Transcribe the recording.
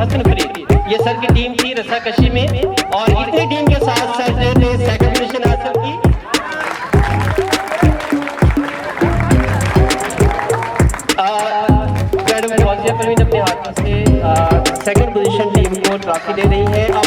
हसन फरीद, ये सर की टीम थी रस्साकशी में, और इतनी टीम के साथ सर ने सेकंड पोजीशन हासिल की। मैडम फौजिया परवीन अपने हाथों से सेकंड पोजीशन टीम को ट्रॉफी दे रही है।